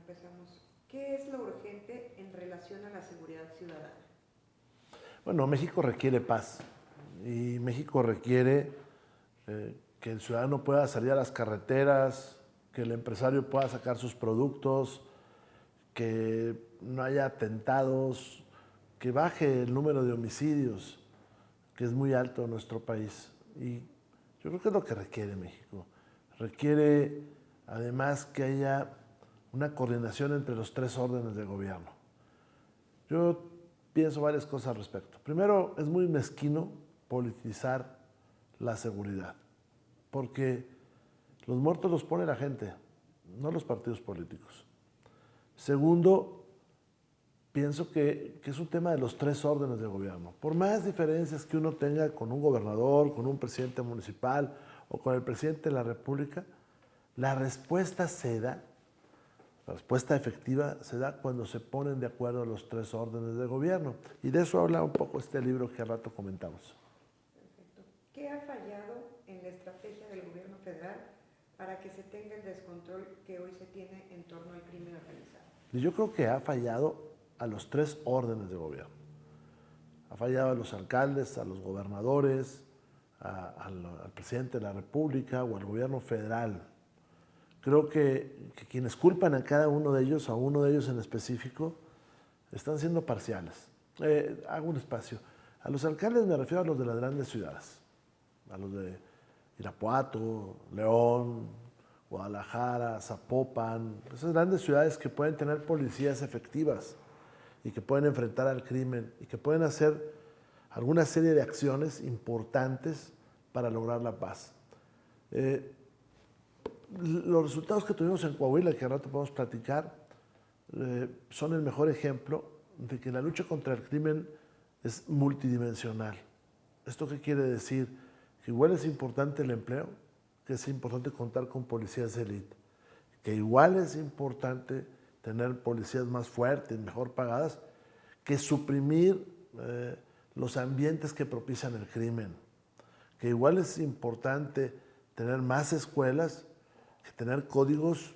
empezamos. ¿Qué es lo urgente en relación a la seguridad ciudadana? Bueno, México requiere paz y México requiere que el ciudadano pueda salir a las carreteras, que el empresario pueda sacar sus productos, que no haya atentados, que baje el número de homicidios, que es muy alto en nuestro país. Y yo creo que es lo que requiere México. Requiere además que haya una coordinación entre los tres órdenes de gobierno. Yo pienso varias cosas al respecto. Primero, es muy mezquino politizar la seguridad, porque los muertos los pone la gente, no los partidos políticos. Segundo, pienso que es un tema de los tres órdenes de gobierno. Por más diferencias que uno tenga con un gobernador, con un presidente municipal o con el presidente de la República, la respuesta se da, la respuesta efectiva se da cuando se ponen de acuerdo los tres órdenes de gobierno. Y de eso habla un poco este libro que al rato comentamos. Perfecto. ¿Qué ha fallado en la estrategia del gobierno federal para que se tenga el descontrol que hoy se tiene en torno al crimen organizado? Y yo creo que ha fallado a los tres órdenes de gobierno. Ha fallado a los alcaldes, a los gobernadores, al presidente de la República o al gobierno federal. Creo que quienes culpan a cada uno de ellos, a uno de ellos en específico, están siendo parciales. Hago un espacio. A los alcaldes me refiero a los de las grandes ciudades, a los de Irapuato, León, Guadalajara, Zapopan, esas grandes ciudades que pueden tener policías efectivas y que pueden enfrentar al crimen y que pueden hacer alguna serie de acciones importantes para lograr la paz. Los resultados que tuvimos en Coahuila, que ahora te podemos platicar, son el mejor ejemplo de que la lucha contra el crimen es multidimensional. ¿Esto qué quiere decir? Que igual es importante el empleo, que es importante contar con policías de élite, que igual es importante tener policías más fuertes, mejor pagadas, que suprimir los ambientes que propician el crimen, que igual es importante tener más escuelas, que tener códigos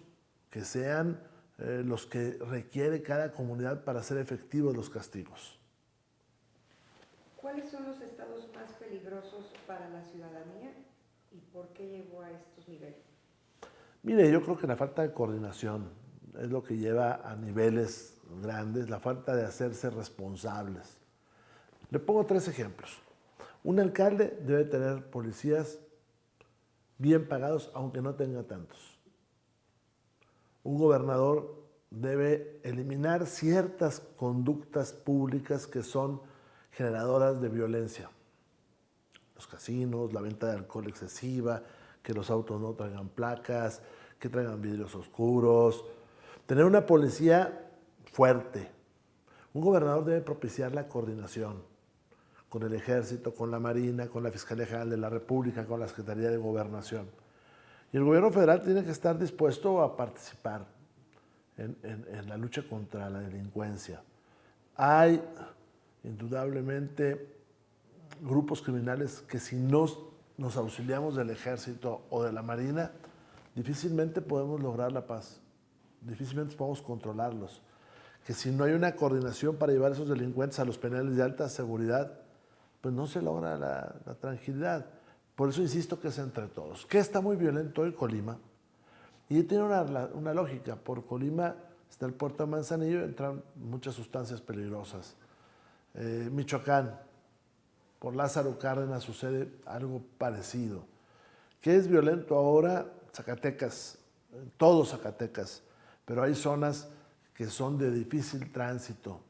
que sean los que requiere cada comunidad para hacer efectivos los castigos. ¿Cuáles son los estados más peligrosos para la ciudadanía y por qué llegó a estos niveles? Mire, yo creo que la falta de coordinación es lo que lleva a niveles grandes, la falta de hacerse responsables. Le pongo tres ejemplos. Un alcalde debe tener policías bien pagados, aunque no tenga tantos. Un gobernador debe eliminar ciertas conductas públicas que son generadoras de violencia. Los casinos, la venta de alcohol excesiva, que los autos no traigan placas, que traigan vidrios oscuros. Tener una policía fuerte. Un gobernador debe propiciar la coordinación con el Ejército, con la Marina, con la Fiscalía General de la República, con la Secretaría de Gobernación. Y el gobierno federal tiene que estar dispuesto a participar en la lucha contra la delincuencia. Hay indudablemente grupos criminales que si no nos auxiliamos del Ejército o de la Marina, difícilmente podemos lograr la paz, difícilmente podemos controlarlos. Que si no hay una coordinación para llevar a esos delincuentes a los penales de alta seguridad, pues no se logra la tranquilidad. Por eso insisto que es entre todos. ¿Qué está muy violento hoy? Colima. Y tiene una lógica. Por Colima está el puerto de Manzanillo, entran muchas sustancias peligrosas. Michoacán, por Lázaro Cárdenas sucede algo parecido. ¿Qué es violento ahora? Zacatecas, todo Zacatecas, pero hay zonas que son de difícil tránsito.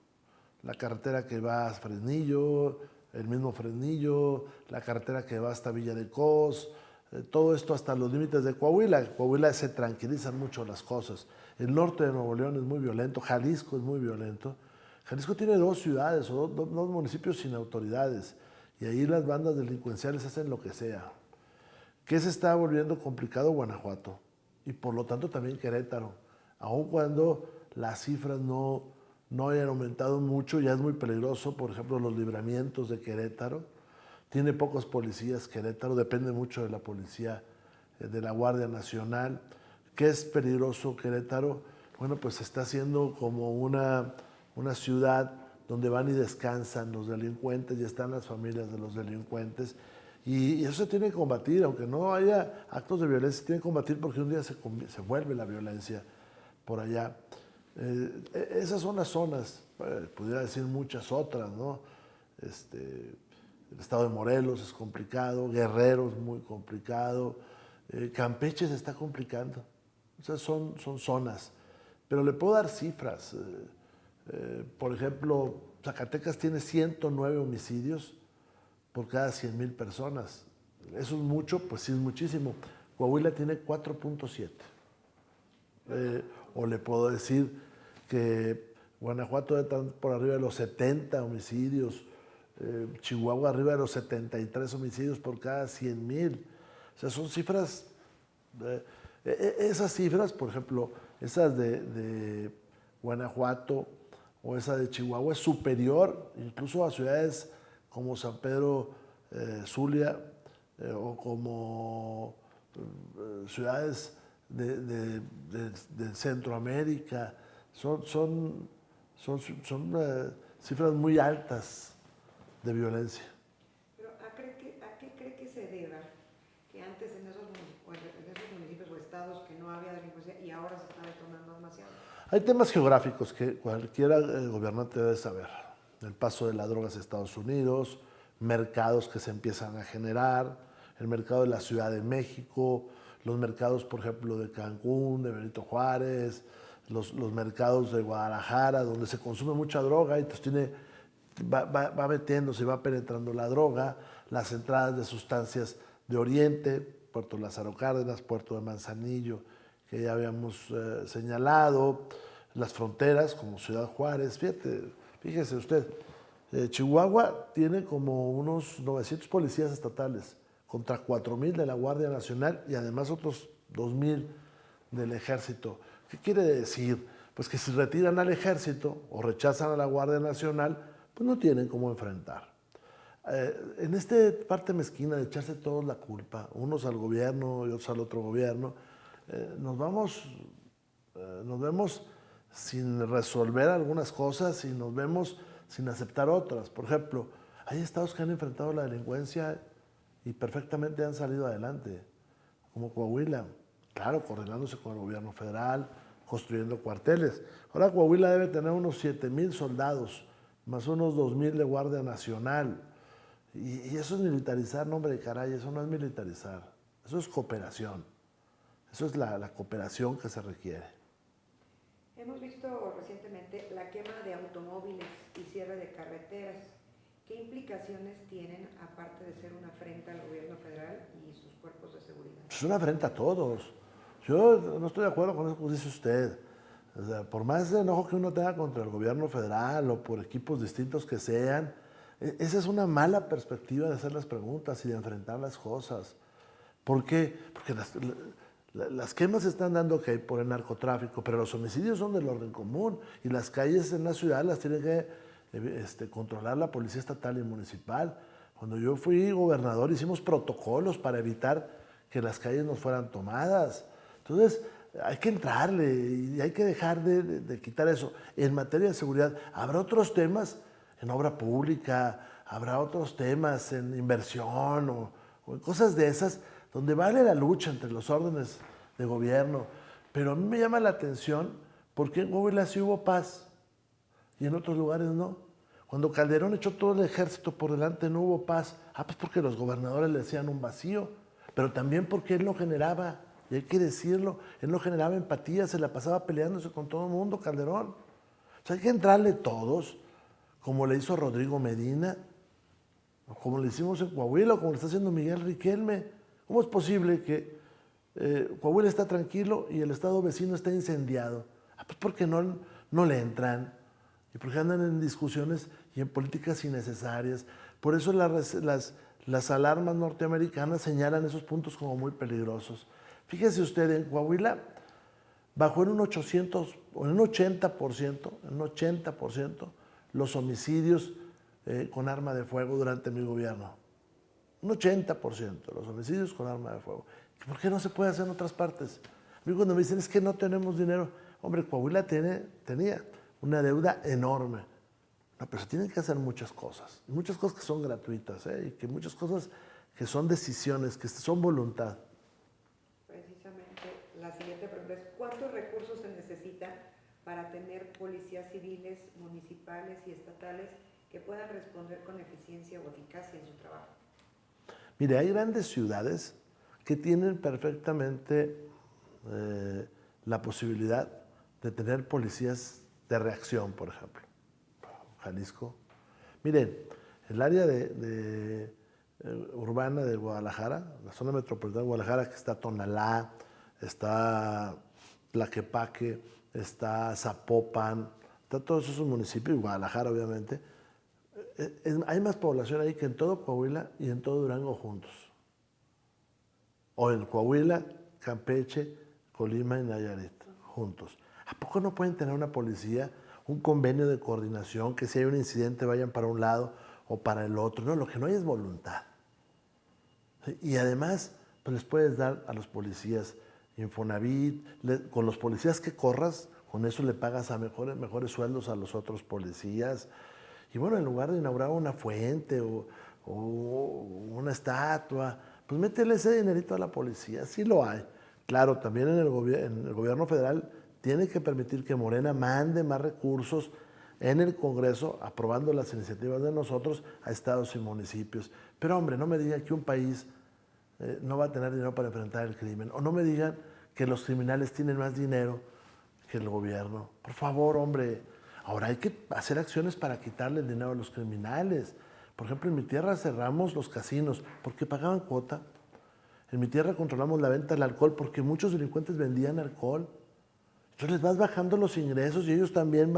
La carretera que va a Fresnillo, el mismo Fresnillo, la carretera que va hasta Villa de Cos, todo esto hasta los límites de Coahuila. Coahuila se tranquilizan mucho las cosas. El norte de Nuevo León es muy violento, Jalisco es muy violento. Jalisco tiene dos ciudades o dos municipios sin autoridades y ahí las bandas delincuenciales hacen lo que sea. ¿Qué se está volviendo complicado? Guanajuato y por lo tanto también Querétaro. Aun cuando las cifras no hayan aumentado mucho, ya es muy peligroso. Por ejemplo, los libramientos de Querétaro. Tiene pocos policías Querétaro, depende mucho de la policía, de la Guardia Nacional. ¿Qué es peligroso Querétaro? bueno, pues se está haciendo como una ciudad donde van y descansan los delincuentes y están las familias de los delincuentes. Y eso se tiene que combatir, aunque no haya actos de violencia, se tiene que combatir porque un día se vuelve la violencia por allá. Esas son las zonas, pudiera decir muchas otras, ¿no? El estado de Morelos es complicado, Guerrero es muy complicado, Campeche se está complicando. O sea, son zonas. Pero le puedo dar cifras. Por ejemplo, Zacatecas tiene 109 homicidios por cada 100,000 personas. ¿Eso es mucho? Pues sí es muchísimo. Coahuila tiene 4.7. O le puedo decir que Guanajuato está por arriba de los 70 homicidios, Chihuahua arriba de los 73 homicidios por cada 100,000. O sea, son cifras, esas cifras, por ejemplo, esas de Guanajuato o esa de Chihuahua es superior incluso a ciudades como San Pedro Zulia o como ciudades de Centroamérica. Son cifras muy altas de violencia. Pero ¿a qué cree que se deba que antes en esos municipios o estados que no había delincuencia y ahora se está detonando demasiado? Hay temas geográficos que cualquiera gobernante debe saber. El paso de las drogas a Estados Unidos, mercados que se empiezan a generar, el mercado de la Ciudad de México, los mercados, por ejemplo, de Cancún, de Benito Juárez, los mercados de Guadalajara, donde se consume mucha droga y entonces va metiéndose y va penetrando la droga, las entradas de sustancias de Oriente, Puerto Lázaro Cárdenas, Puerto de Manzanillo, que ya habíamos señalado, las fronteras como Ciudad Juárez. Fíjese usted, Chihuahua tiene como unos 900 policías estatales contra 4,000 de la Guardia Nacional y además otros 2,000 del Ejército. ¿Qué quiere decir? Pues que si retiran al Ejército o rechazan a la Guardia Nacional, pues no tienen cómo enfrentar. En esta parte mezquina de echarse todos la culpa, unos al gobierno y otros al otro gobierno, nos vemos sin resolver algunas cosas y nos vemos sin aceptar otras. Por ejemplo, hay estados que han enfrentado la delincuencia y perfectamente han salido adelante, como Coahuila, claro, coordinándose con el gobierno federal, construyendo cuarteles. Ahora Coahuila debe tener unos 7,000 soldados, más unos 2,000 de Guardia Nacional. Y eso es militarizar, no, hombre, caray, eso no es militarizar, eso es cooperación. Eso es la cooperación que se requiere. Hemos visto recientemente la quema de automóviles y cierre de carreteras. ¿Qué implicaciones tienen, aparte de ser una afrenta al gobierno federal y sus cuerpos de seguridad? Es una afrenta a todos. Yo no estoy de acuerdo con eso que dice usted. O sea, por más enojo que uno tenga contra el gobierno federal o por equipos distintos que sean, esa es una mala perspectiva de hacer las preguntas y de enfrentar las cosas. ¿Por qué? Porque las quemas se están dando por el narcotráfico, pero los homicidios son del orden común y las calles en la ciudad las tiene que controlar la policía estatal y municipal. Cuando yo fui gobernador hicimos protocolos para evitar que las calles nos fueran tomadas. Entonces hay que entrarle y hay que dejar de quitar eso. En materia de seguridad habrá otros temas en obra pública, habrá otros temas en inversión o en cosas de esas donde vale la lucha entre los órdenes de gobierno. Pero a mí me llama la atención por qué en Coahuila sí hubo paz y en otros lugares no. Cuando Calderón echó todo el ejército por delante no hubo paz. Pues porque los gobernadores le hacían un vacío, pero también porque él no generaba, y hay que decirlo, él no generaba empatía, se la pasaba peleándose con todo el mundo, Calderón. O sea, hay que entrarle todos, como le hizo Rodrigo Medina, o como le hicimos en Coahuila, o como le está haciendo Miguel Riquelme. ¿Cómo es posible que Coahuila está tranquilo y el estado vecino está incendiado? Pues porque no le entran y porque andan en discusiones y en políticas innecesarias. Por eso las alarmas norteamericanas señalan esos puntos como muy peligrosos. Fíjese usted, en Coahuila bajó en un 800 o en un 80% los homicidios con arma de fuego durante mi gobierno. Un 80% de los homicidios con arma de fuego. ¿Por qué no se puede hacer en otras partes? A mí cuando me dicen es que no tenemos dinero, Hombre, Coahuila tenía una deuda enorme. No, pero se tienen que hacer muchas cosas que son gratuitas, y que muchas cosas que son decisiones, que son voluntad. Precisamente, la siguiente pregunta es, ¿cuántos recursos se necesitan para tener policías civiles, municipales y estatales que puedan responder con eficiencia o eficacia en su trabajo? Mire, hay grandes ciudades que tienen perfectamente la posibilidad de tener policías de reacción, por ejemplo. Jalisco. Miren, el área urbana de Guadalajara, la zona metropolitana de Guadalajara, que está Tonalá, está Tlaquepaque, está Zapopan, está todos esos municipios, Guadalajara obviamente, hay más población ahí que en todo Coahuila y en todo Durango juntos. O en Coahuila, Campeche, Colima y Nayarit juntos. ¿A poco no pueden tener una policía, un convenio de coordinación, que si hay un incidente vayan para un lado o para el otro? No, lo que no hay es voluntad. Y además, pues les puedes dar a los policías Infonavit, con los policías que corras, con eso le pagas a mejores sueldos a los otros policías. Y bueno, en lugar de inaugurar una fuente o una estatua, pues métele ese dinerito a la policía, sí lo hay. Claro, también en el gobierno federal tiene que permitir que Morena mande más recursos en el Congreso, aprobando las iniciativas de nosotros a estados y municipios. Pero hombre, no me digan que un país no va a tener dinero para enfrentar el crimen, o no me digan que los criminales tienen más dinero que el gobierno. Por favor, hombre, ahora hay que hacer acciones para quitarle el dinero a los criminales. Por ejemplo, en mi tierra cerramos los casinos porque pagaban cuota. En mi tierra controlamos la venta del alcohol porque muchos delincuentes vendían alcohol. Entonces les vas bajando los ingresos y ellos también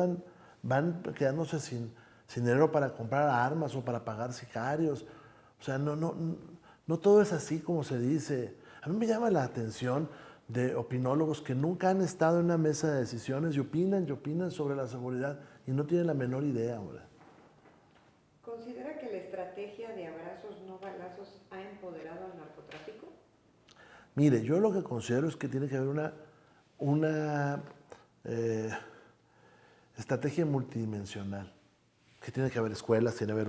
van quedándose sin dinero para comprar armas o para pagar sicarios. O sea, no todo es así como se dice. A mí me llama la atención de opinólogos que nunca han estado en una mesa de decisiones y opinan sobre la seguridad y no tienen la menor idea, hombre. ¿Considera que la estrategia de abrazos no balazos ha empoderado al narcotráfico? Mire, yo lo que considero es que tiene que haber una estrategia multidimensional, que tiene que haber escuelas, tiene que haber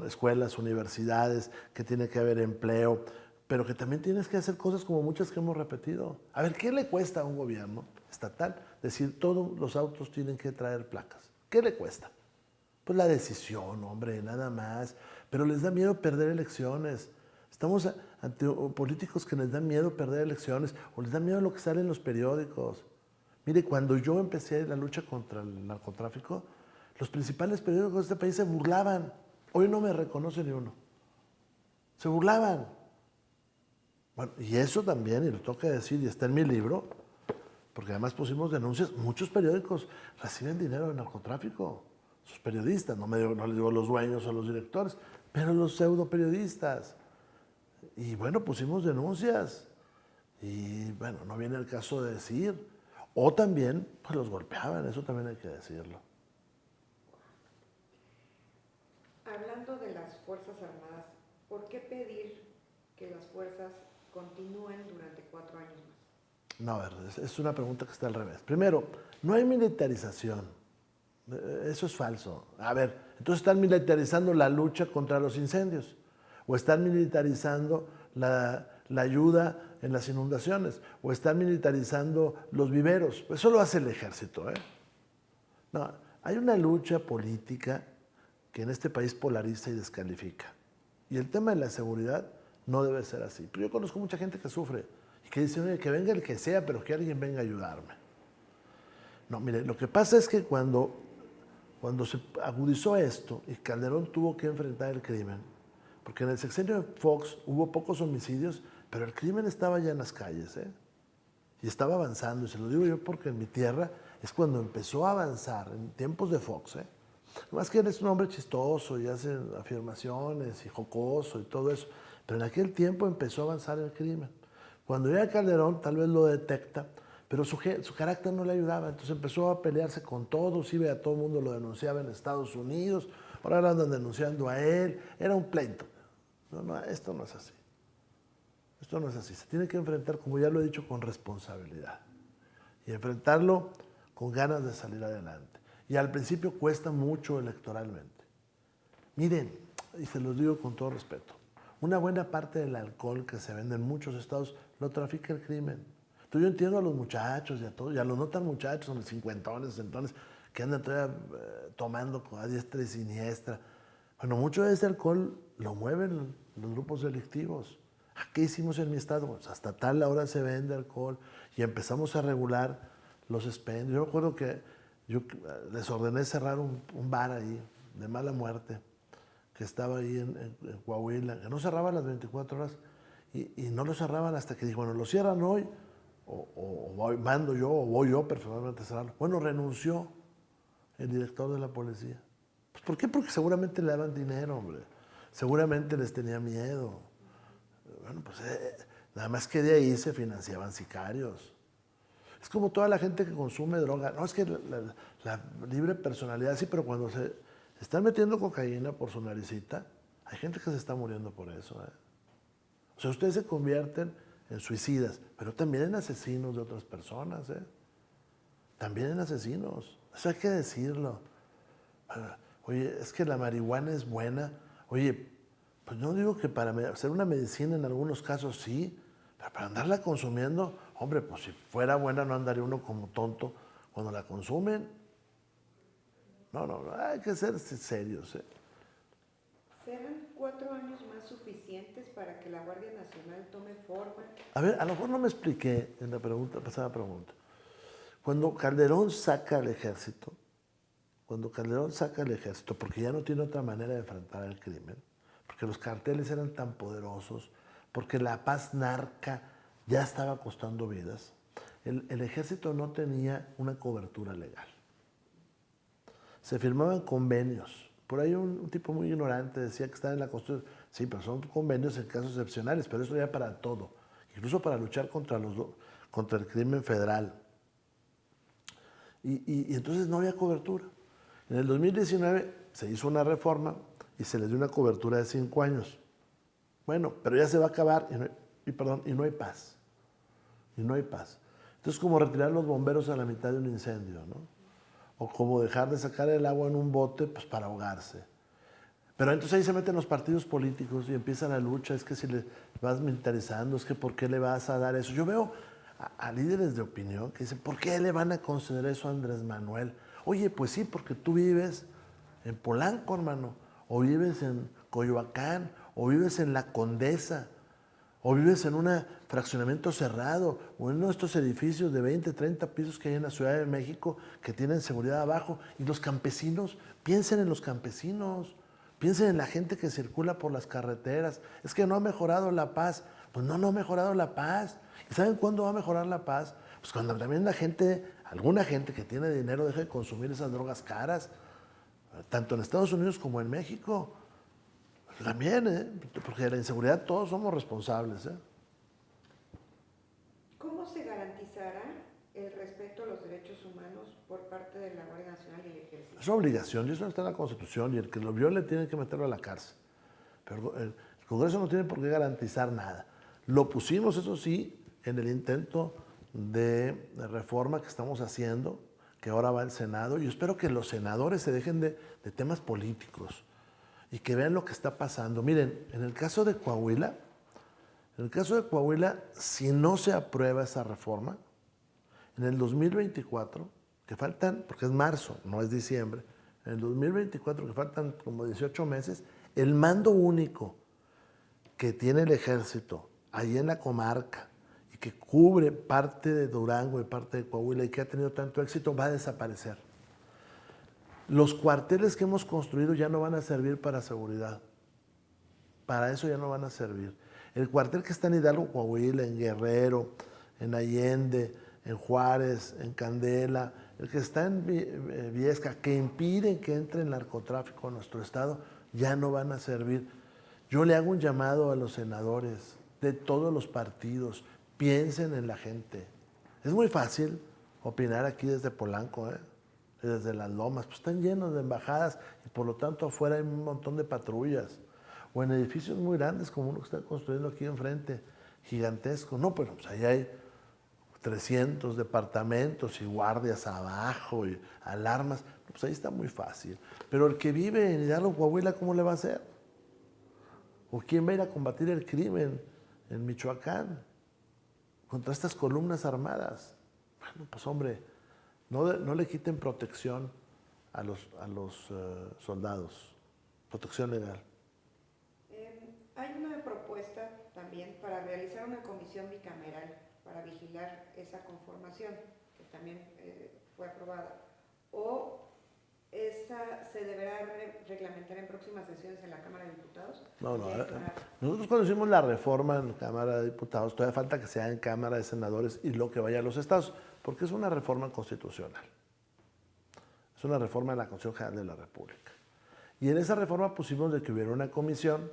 escuelas, universidades, que tiene que haber empleo, pero que también tienes que hacer cosas como muchas que hemos repetido. A ver, ¿qué le cuesta a un gobierno estatal decir todos los autos tienen que traer placas? ¿Qué le cuesta? Pues la decisión, hombre, nada más. Pero les da miedo perder elecciones. Estamos ante políticos que les da miedo perder elecciones o les da miedo lo que sale en los periódicos. Mire, cuando yo empecé la lucha contra el narcotráfico, los principales periódicos de este país se burlaban. Hoy no me reconoce ni uno. Se burlaban. Bueno, y eso también, y lo tengo que decir, y está en mi libro, porque además pusimos denuncias, muchos periódicos reciben dinero de narcotráfico. Sus periodistas, no les digo los dueños o los directores, pero los pseudo periodistas. Y bueno, pusimos denuncias. Y bueno, no viene el caso de decir. O también, pues los golpeaban, eso también hay que decirlo. Hablando de las Fuerzas Armadas, ¿por qué pedir que las fuerzas continúen durante 4 años más? No, a ver, es una pregunta que está al revés. Primero, no hay militarización. Eso es falso. A ver, entonces están militarizando la lucha contra los incendios o están militarizando la ayuda en las inundaciones o están militarizando los viveros. Eso lo hace el ejército, ¿eh? No, hay una lucha política que en este país polariza y descalifica. Y el tema de la seguridad no debe ser así. Pero yo conozco mucha gente que sufre y que dice, oye, que venga el que sea, pero que alguien venga a ayudarme. No, mire, lo que pasa es que cuando se agudizó esto y Calderón tuvo que enfrentar el crimen, porque en el sexenio de Fox hubo pocos homicidios, pero el crimen estaba ya en las calles, y estaba avanzando, y se lo digo yo porque en mi tierra es cuando empezó a avanzar, en tiempos de Fox. Más que eres un hombre chistoso y hace afirmaciones y jocoso y todo eso, pero en aquel tiempo empezó a avanzar el crimen. Cuando llega Calderón tal vez lo detecta, pero su carácter no le ayudaba, entonces empezó a pelearse con todos, iba a todo el mundo lo denunciaba en Estados Unidos, ahora andan denunciando a él, era un pleito. No, esto no es así. Esto no es así, se tiene que enfrentar, como ya lo he dicho, con responsabilidad. y enfrentarlo con ganas de salir adelante. Y al principio cuesta mucho electoralmente. Miren, y se los digo con todo respeto, una buena parte del alcohol que se vende en muchos estados lo trafica el crimen. Yo entiendo a los muchachos y a todos, y a los no tan muchachos, son los cincuentones, sesentones, que andan todavía tomando a diestra y siniestra. Bueno, mucho de ese alcohol lo mueven los grupos delictivos. ¿Qué hicimos en mi estado? Pues hasta tal hora se vende alcohol y empezamos a regular los expendios. Yo me acuerdo que yo les ordené cerrar un bar ahí, de mala muerte, que estaba ahí en Coahuila, que no cerraba las 24 horas y no lo cerraban hasta que dijo, bueno, lo cierran hoy o mando yo o voy yo personalmente a cerrarlo. Bueno, renunció el director de la policía. Pues, ¿por qué? Porque seguramente le daban dinero, hombre. Seguramente les tenía miedo. Bueno, pues nada más que de ahí se financiaban sicarios. Es como toda la gente que consume droga. No, es que la libre personalidad, sí, pero cuando se están metiendo cocaína por su naricita, hay gente que se está muriendo por eso. O sea, ustedes se convierten en suicidas, pero también en asesinos de otras personas. También en asesinos. Eso hay que decirlo. Oye, es que la marihuana es buena. Oye, pues no digo que para hacer una medicina en algunos casos sí, pero para andarla consumiendo, hombre, pues si fuera buena no andaría uno como tonto cuando la consumen. No, hay que ser serios. ¿Serán 4 años más suficientes para que la Guardia Nacional tome forma? A ver, a lo mejor no me expliqué en la pasada pregunta. Cuando Calderón saca al ejército, porque ya no tiene otra manera de enfrentar el crimen, porque los carteles eran tan poderosos, porque la paz narca ya estaba costando vidas, el ejército no tenía una cobertura legal. Se firmaban convenios. Por ahí un tipo muy ignorante decía que estaba en la Constitución. Sí, pero son convenios en casos excepcionales, pero eso ya para todo, incluso para luchar contra el crimen federal. Y entonces no había cobertura. En el 2019 se hizo una reforma y se les dio una cobertura de 5 años. Bueno, pero ya se va a acabar y no hay paz. Entonces, como retirar los bomberos a la mitad de un incendio, ¿no? O como dejar de sacar el agua en un bote pues, para ahogarse. Pero entonces ahí se meten los partidos políticos y empieza la lucha. Es que si le vas militarizando, es que ¿por qué le vas a dar eso? Yo veo a líderes de opinión que dicen, ¿por qué le van a conceder eso a Andrés Manuel? Oye, pues sí, porque tú vives en Polanco, hermano, o vives en Coyoacán, o vives en La Condesa, o vives en un fraccionamiento cerrado, o en uno de estos edificios de 20, 30 pisos que hay en la Ciudad de México que tienen seguridad abajo. Y los campesinos, piensen en los campesinos, piensen en la gente que circula por las carreteras. Es que no ha mejorado la paz. Pues no ha mejorado la paz. ¿Y saben cuándo va a mejorar la paz? Pues cuando también alguna gente que tiene dinero deje de consumir esas drogas caras, tanto en Estados Unidos como en México. También, porque de la inseguridad todos somos responsables. ¿Cómo se garantizará el respeto a los derechos humanos por parte de la Guardia Nacional y el Ejército? Es una obligación, y eso está en la Constitución, y el que lo viole tiene que meterlo a la cárcel. Pero el Congreso no tiene por qué garantizar nada. Lo pusimos, eso sí, en el intento de reforma que estamos haciendo, que ahora va al Senado. Yo espero que los senadores se dejen de temas políticos y que vean lo que está pasando. Miren, en el caso de Coahuila, si no se aprueba esa reforma, en el 2024, que faltan, porque es marzo, no es diciembre, en el 2024, que faltan como 18 meses, el mando único que tiene el ejército ahí en la comarca y que cubre parte de Durango y parte de Coahuila y que ha tenido tanto éxito, va a desaparecer. Los cuarteles que hemos construido ya no van a servir para seguridad. Para eso ya no van a servir. El cuartel que está en Hidalgo, Coahuila, en Guerrero, en Allende, en Juárez, en Candela, el que está en Viesca, que impiden que entre el narcotráfico a nuestro estado, ya no van a servir. Yo le hago un llamado a los senadores de todos los partidos, piensen en la gente. Es muy fácil opinar aquí desde Polanco, desde las lomas, pues están llenos de embajadas y por lo tanto afuera hay un montón de patrullas. O en edificios muy grandes como uno que está construyendo aquí enfrente, gigantesco. No, pero pues ahí hay 300 departamentos y guardias abajo y alarmas, pues ahí está muy fácil. Pero el que vive en Hidalgo, Coahuila, ¿cómo le va a hacer? ¿O quién va a ir a combatir el crimen en Michoacán contra estas columnas armadas? Bueno, pues hombre, no le quiten protección a los soldados, protección legal. Hay una propuesta también para realizar una comisión bicameral para vigilar esa conformación, que también fue aprobada. ¿O esa se deberá reglamentar en próximas sesiones en la Cámara de Diputados? No. Nosotros cuando hicimos la reforma en la Cámara de Diputados, todavía falta que sea en Cámara de Senadores y luego que vaya a los estados, porque es una reforma constitucional. Es una reforma de la Constitución General de la República. Y en esa reforma pusimos de que hubiera una comisión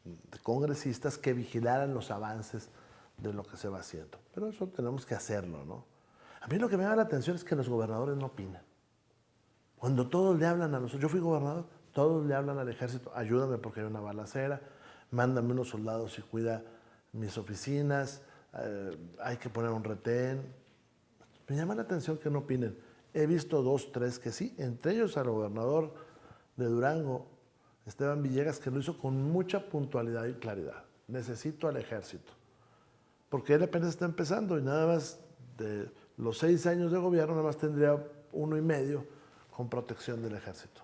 de congresistas que vigilaran los avances de lo que se va haciendo. Pero eso tenemos que hacerlo, ¿no? A mí lo que me llama la atención es que los gobernadores no opinan. Cuando todos le hablan a nosotros, yo fui gobernador, todos le hablan al ejército, ayúdame porque hay una balacera, mándame unos soldados y cuida mis oficinas, hay que poner un retén. Me llama la atención que no opinen. He visto 2, 3 que sí, entre ellos al gobernador de Durango, Esteban Villegas, que lo hizo con mucha puntualidad y claridad. Necesito al ejército. Porque él apenas está empezando y nada más de los 6 años de gobierno, nada más tendría 1 y medio con protección del ejército.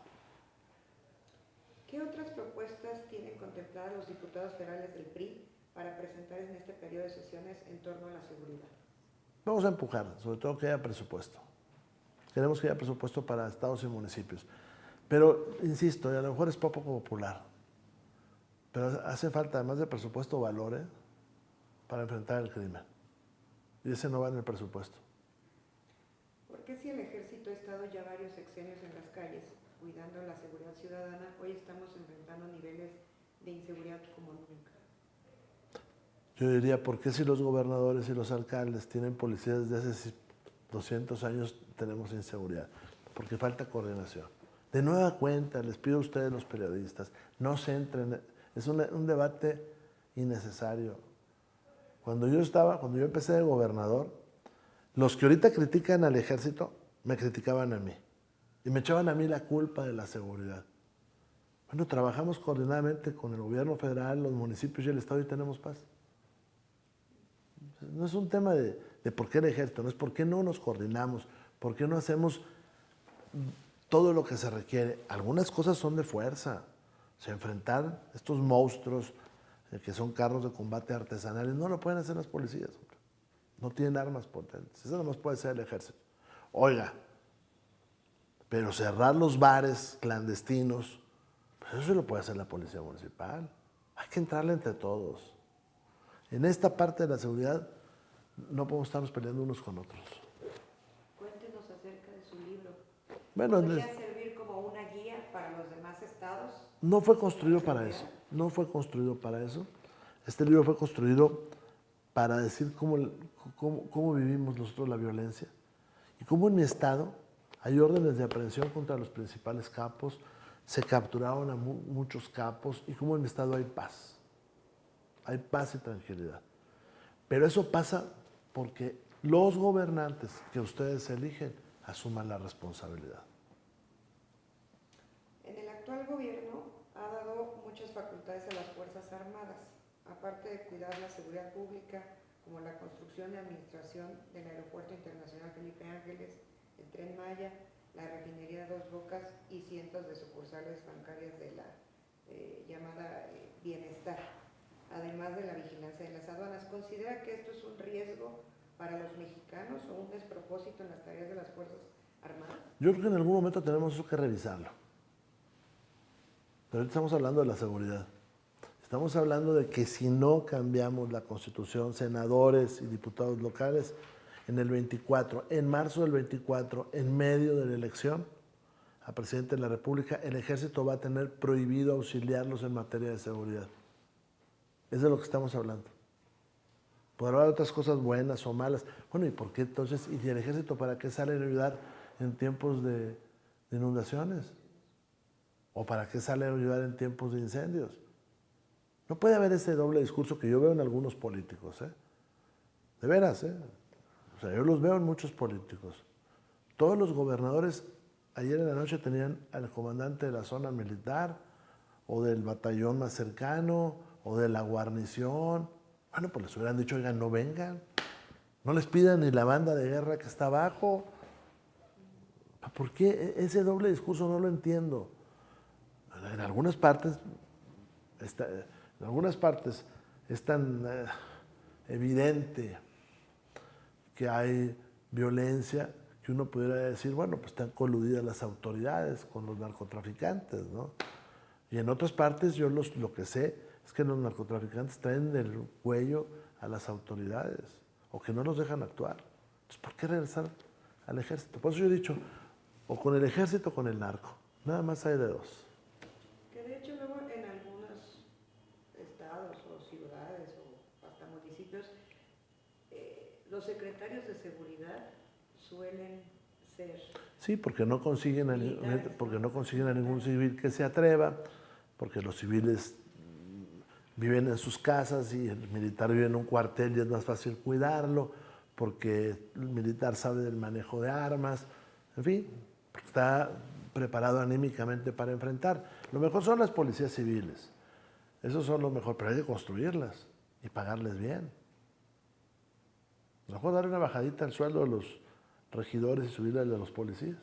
¿Qué otras propuestas tienen contempladas los diputados federales del PRI para presentar en este periodo de sesiones en torno a la seguridad? Vamos a empujar, sobre todo que haya presupuesto. Queremos que haya presupuesto para estados y municipios. Pero, insisto, a lo mejor es poco popular, pero hace falta, además de presupuesto, valor para enfrentar el crimen. Y ese no va en el presupuesto. ¿Por qué si el ejército ha estado ya varios sexenios en las calles cuidando la seguridad ciudadana, hoy estamos enfrentando niveles de inseguridad como nunca? Yo diría, ¿por qué si los gobernadores y los alcaldes tienen policías desde hace 200 años tenemos inseguridad? Porque falta coordinación. De nueva cuenta, les pido a ustedes los periodistas, no se entren, es un debate innecesario. Cuando yo empecé de gobernador, los que ahorita critican al ejército, me criticaban a mí. Y me echaban a mí la culpa de la seguridad. Bueno, trabajamos coordinadamente con el gobierno federal, los municipios y el estado y tenemos paz. No es un tema de por qué el ejército, no es por qué no nos coordinamos, por qué no hacemos todo lo que se requiere. Algunas cosas son de fuerza. O sea, enfrentar estos monstruos que son carros de combate artesanales, no lo pueden hacer las policías. No tienen armas potentes. Eso nomás puede ser el ejército. Oiga, pero cerrar los bares clandestinos, pues eso lo puede hacer la policía municipal. Hay que entrarle entre todos. En esta parte de la seguridad no podemos estarnos peleando unos con otros. Cuéntenos acerca de su libro. Bueno, ¿Podría servir como una guía para los demás estados? No fue construido para eso. No fue construido para eso. Este libro fue construido para decir cómo vivimos nosotros la violencia y cómo en mi estado hay órdenes de aprehensión contra los principales capos, se capturaron a muchos capos y cómo en mi estado hay paz. Hay paz y tranquilidad. Pero eso pasa porque los gobernantes que ustedes eligen asuman la responsabilidad. En el actual gobierno ha dado muchas facultades a las Fuerzas Armadas, aparte de cuidar la seguridad pública, como la construcción y administración del Aeropuerto Internacional Felipe Ángeles, el Tren Maya, la refinería Dos Bocas y cientos de sucursales bancarias de la llamada Bienestar, además de la vigilancia de las aduanas. ¿Considera que esto es un riesgo para los mexicanos o un despropósito en las tareas de las Fuerzas Armadas? Yo creo que en algún momento tenemos eso que revisarlo. Pero ahorita estamos hablando de la seguridad. Estamos hablando de que si no cambiamos la Constitución, senadores y diputados locales, en el 24, en marzo del 24, en medio de la elección a presidente de la República, el ejército va a tener prohibido auxiliarlos en materia de seguridad. Es de lo que estamos hablando. Podrá haber otras cosas buenas o malas. Bueno, ¿y por qué entonces? ¿Y el ejército para qué sale a ayudar en tiempos de inundaciones? ¿O para qué sale a ayudar en tiempos de incendios? No puede haber ese doble discurso que yo veo en algunos políticos, ¿eh? De veras, ¿eh? sea, yo los veo en muchos políticos. Todos los gobernadores ayer en la noche tenían al comandante de la zona militar o del batallón más cercano o de la guarnición. Bueno, pues les hubieran dicho, oigan, no vengan. No les pidan ni la banda de guerra que está abajo. ¿Por qué ese doble discurso? No lo entiendo. En algunas partes es tan evidente que hay violencia que uno pudiera decir, bueno, pues están coludidas las autoridades con los narcotraficantes, ¿no? Y en otras partes yo lo que sé es que los narcotraficantes traen del cuello a las autoridades o que no los dejan actuar. Entonces, ¿por qué regresar al ejército? Por eso yo he dicho, o con el ejército o con el narco. Nada más hay de dos. Que de hecho luego en algunos estados o ciudades o hasta municipios, los secretarios de seguridad suelen ser... Sí, porque no consiguen a ningún civil que se atreva, porque los civiles viven en sus casas y el militar vive en un cuartel y es más fácil cuidarlo, porque el militar sabe del manejo de armas, en fin, está preparado anímicamente para enfrentar. Lo mejor son las policías civiles, esos son lo mejor, pero hay que construirlas y pagarles bien. A lo mejor darle una bajadita al sueldo a los regidores y subirle a los policías.